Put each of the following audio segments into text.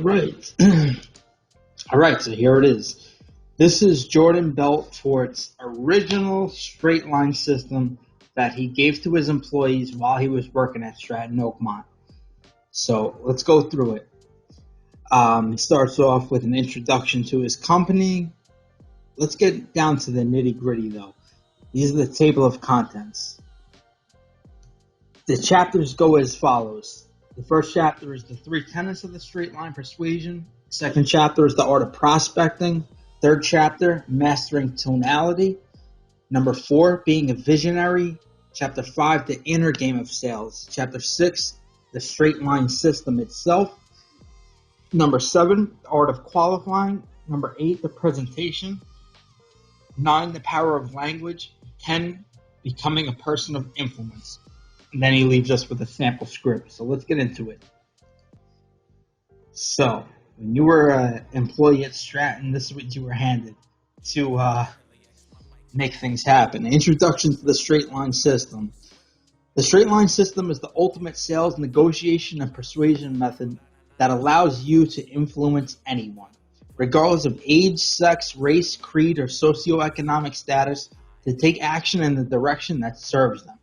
right. All right, so here it is. This is Jordan Belfort's original straight line system that he gave to his employees while he was working at Stratton Oakmont. So let's go through it. He starts off with an introduction to his company. Let's get down to the nitty gritty though. These are the table of contents. The chapters go as follows. The first chapter is the 3 tenets of the straight line persuasion. Second chapter is the art of prospecting. Third chapter, mastering tonality. Number 4, being a visionary. Chapter 5, the inner game of sales. Chapter 6, the straight line system itself. Number 7, the art of qualifying. Number 8, the presentation. 9, the power of language. 10, becoming a person of influence. And then he leaves us with a sample script. So let's get into it. So, when you were an employee at Stratton, this is what you were handed to make things happen. An introduction to the straight line system. The straight line system is the ultimate sales negotiation and persuasion method that allows you to influence anyone, regardless of age, sex, race, creed, or socioeconomic status, to take action in the direction that serves them.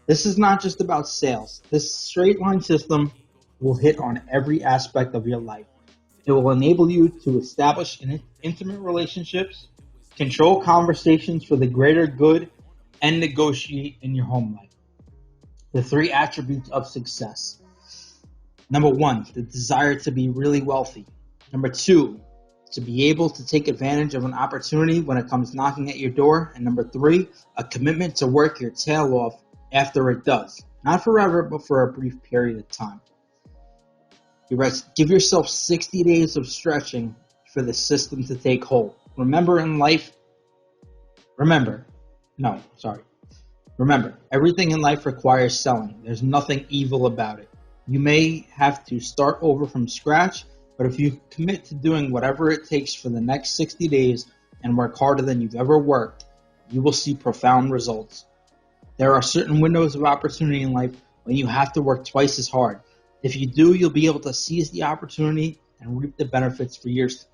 This is not just about sales. This straight line system will hit on every aspect of your life. It will enable you to establish intimate relationships, control conversations for the greater good, and negotiate in your home life. The 3 attributes of success. Number 1, the desire to be really wealthy. Number 2, to be able to take advantage of an opportunity when it comes knocking at your door. And number 3, a commitment to work your tail off after it does. Not forever, but for a brief period of time. He writes, give yourself 60 days of stretching for the system to take hold. Remember, everything in life requires selling. There's nothing evil about it. You may have to start over from scratch, but if you commit to doing whatever it takes for the next 60 days and work harder than you've ever worked, you will see profound results. There are certain windows of opportunity in life when you have to work twice as hard. If you do, you'll be able to seize the opportunity and reap the benefits for years to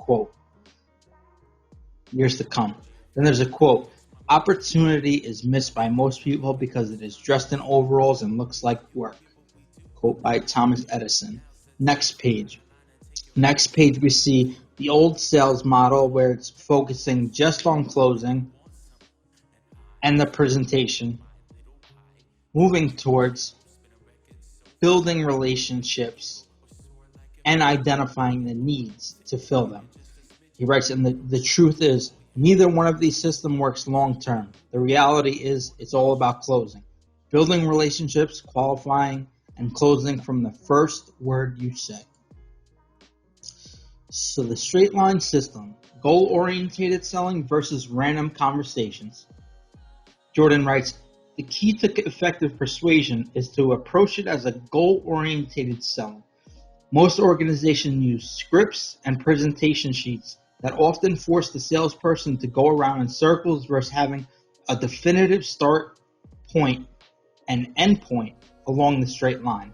come. Then there's a quote, opportunity is missed by most people because it is dressed in overalls and looks like work. Quote by Thomas Edison. Next page we see the old sales model where it's focusing just on closing and the presentation, moving towards building relationships and identifying the needs to fill them. He writes, and the truth is, neither one of these systems works long term. The reality is, it's all about closing. Building relationships, qualifying, and closing from the first word you say. So the straight line system, goal-orientated selling versus random conversations. Jordan writes, the key to effective persuasion is to approach it as a goal-orientated selling. Most organizations use scripts and presentation sheets that often force the salesperson to go around in circles versus having a definitive start point and end point along the straight line.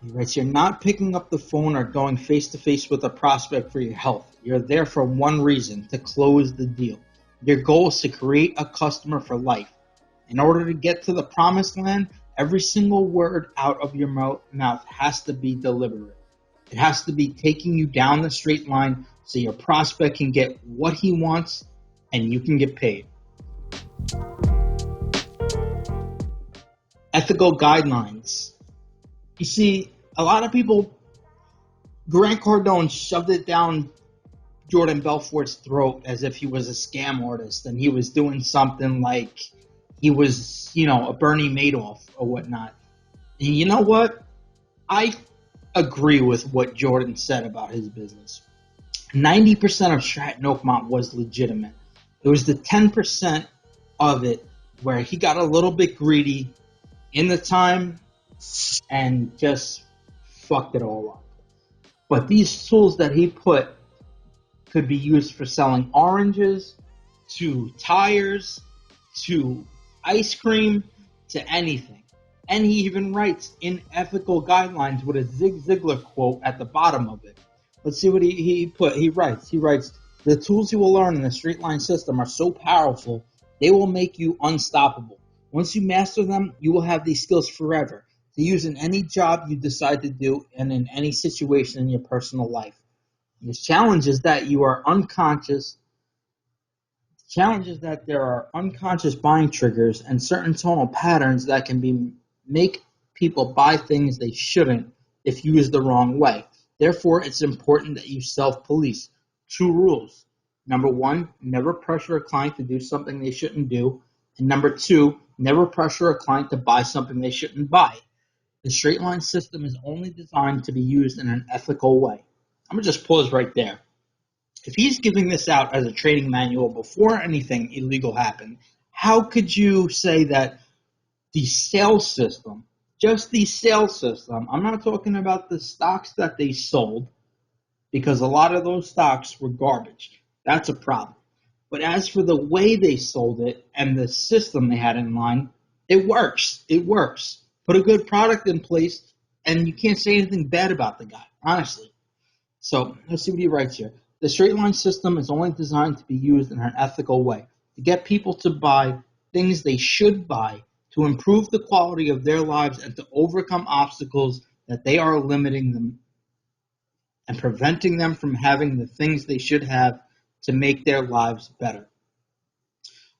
He writes, you're not picking up the phone or going face-to-face with a prospect for your health. You're there for one reason, to close the deal. Your goal is to create a customer for life. In order to get to the promised land, every single word out of your mouth has to be deliberate. It has to be taking you down the straight line so your prospect can get what he wants and you can get paid. Ethical guidelines. You see, a lot of people, Grant Cardone shoved it down Jordan Belfort's throat as if he was a scam artist and he was doing something like he was, a Bernie Madoff or whatnot. And you know what? I agree with what Jordan said about his business. 90% of Stratton Oakmont was legitimate. It was the 10% of it where he got a little bit greedy in the time and just fucked it all up. But these tools that he put could be used for selling oranges, to tires, to ice cream, to anything. And he even writes in ethical guidelines with a Zig Ziglar quote at the bottom of it. Let's see what he put. He writes, the tools you will learn in the straight line system are so powerful, they will make you unstoppable. Once you master them, you will have these skills forever to use in any job you decide to do and in any situation in your personal life. His challenge is that you are unconscious. The challenge is that there are unconscious buying triggers and certain tonal patterns that can make people buy things they shouldn't if used the wrong way. Therefore, it's important that you self-police. 2 rules. Number 1, never pressure a client to do something they shouldn't do. And number 2, never pressure a client to buy something they shouldn't buy. The straight line system is only designed to be used in an ethical way. I'm going to just pause right there. If he's giving this out as a trading manual before anything illegal happened, how could you say that the sales system, just the sales system, I'm not talking about the stocks that they sold, because a lot of those stocks were garbage. That's a problem. But as for the way they sold it and the system they had in line, it works. It works. Put a good product in place, and you can't say anything bad about the guy, honestly. So let's see what he writes here. The straight line system is only designed to be used in an ethical way, to get people to buy things they should buy, to improve the quality of their lives, and to overcome obstacles that they are limiting them and preventing them from having the things they should have to make their lives better.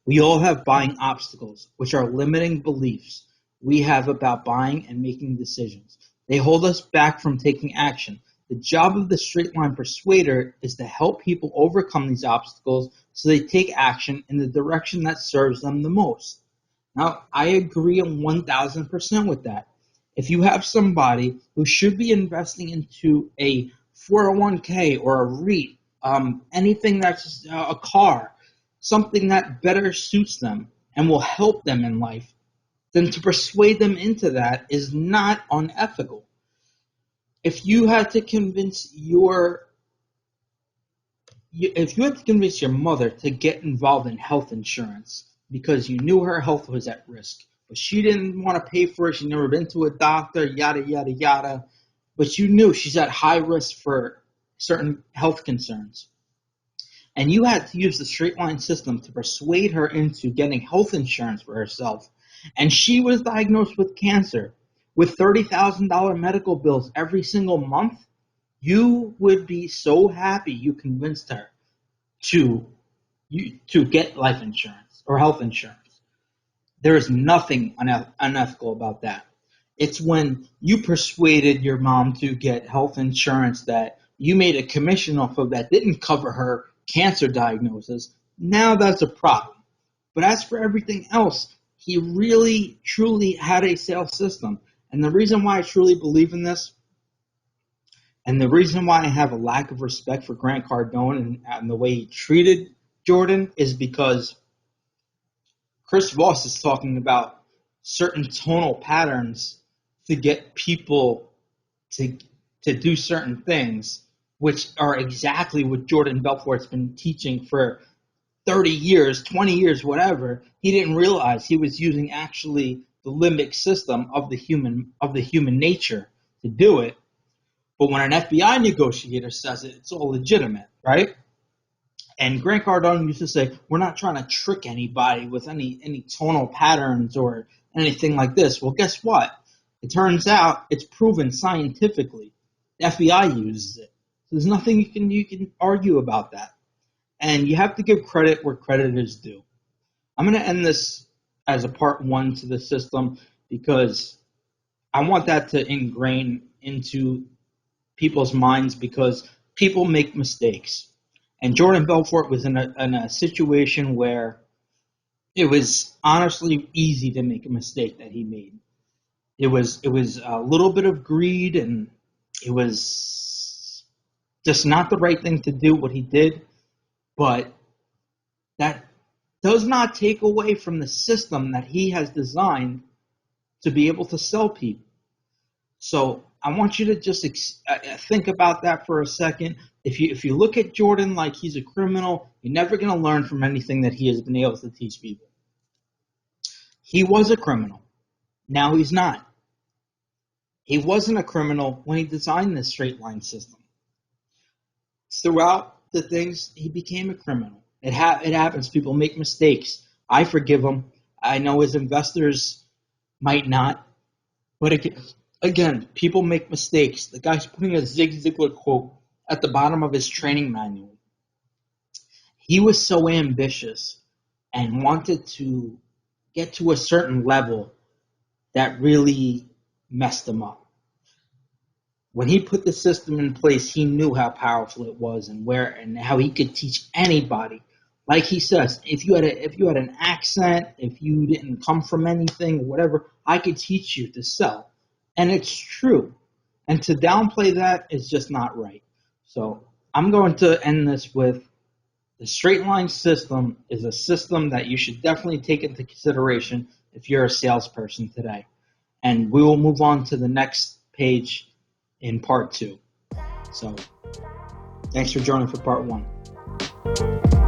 We all have buying obstacles, which are limiting beliefs we have about buying and making decisions. They hold us back from taking action. The job of the straight line persuader is to help people overcome these obstacles so they take action in the direction that serves them the most. Now, I agree 1000% with that. If you have somebody who should be investing into a 401k or a REIT, anything that's a car, something that better suits them and will help them in life, then to persuade them into that is not unethical. If you had to convince your mother to get involved in health insurance because you knew her health was at risk, but she didn't want to pay for it, she'd never been to a doctor, yada, yada, yada, but you knew she's at high risk for certain health concerns, and you had to use the straight line system to persuade her into getting health insurance for herself, and she was diagnosed with cancer with $30,000 medical bills every single month, you would be so happy you convinced her to get life insurance or health insurance. There is nothing unethical about that. It's when you persuaded your mom to get health insurance that you made a commission off of that didn't cover her cancer diagnosis. Now that's a problem. But as for everything else, he really, truly had a sales system. And the reason why I truly believe in this, and the reason why I have a lack of respect for Grant Cardone and the way he treated Jordan, is because Chris Voss is talking about certain tonal patterns to get people to do certain things, which are exactly what Jordan Belfort's been teaching for 30 years, 20 years, whatever. He didn't realize he was using actually the limbic system of the human nature to do it. But when an FBI negotiator says it, it's all legitimate, right? And Grant Cardone used to say, we're not trying to trick anybody with any tonal patterns or anything like this. Well, guess what? It turns out it's proven scientifically. The FBI uses it. So there's nothing you can argue about that. And you have to give credit where credit is due. I'm going to end this as a part 1 to the system because I want that to ingrain into people's minds, because people make mistakes. And Jordan Belfort was in a situation where it was honestly easy to make a mistake that he made. It was a little bit of greed, and it was just not the right thing to do what he did. But that does not take away from the system that he has designed to be able to sell people. So I want you to just think about that for a second. If you look at Jordan like he's a criminal, you're never going to learn from anything that he has been able to teach people. He was a criminal. Now he's not. He wasn't a criminal when he designed this straight line system. Throughout the things, he became a criminal. It happens. People make mistakes. I forgive him. I know his investors might not. But again, people make mistakes. The guy's putting a Zig Ziglar quote at the bottom of his training manual. He was so ambitious and wanted to get to a certain level that really messed him up. When he put the system in place, he knew how powerful it was and how he could teach anybody. Like he says, if you had an accent, if you didn't come from anything, whatever, I could teach you to sell. And it's true. And to downplay that is just not right. So I'm going to end this with the straight line system is a system that you should definitely take into consideration if you're a salesperson today. And we will move on to the next page in part 2. So thanks for joining for part 1.